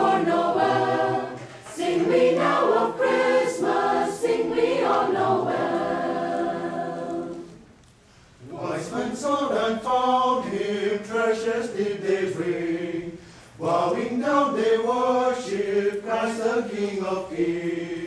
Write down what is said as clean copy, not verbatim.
for Noel. Sing we now of Christmas, sing we of Noel. Wise men sought and found him, treasures did they bring. Bowing down they worship Christ the King of Kings.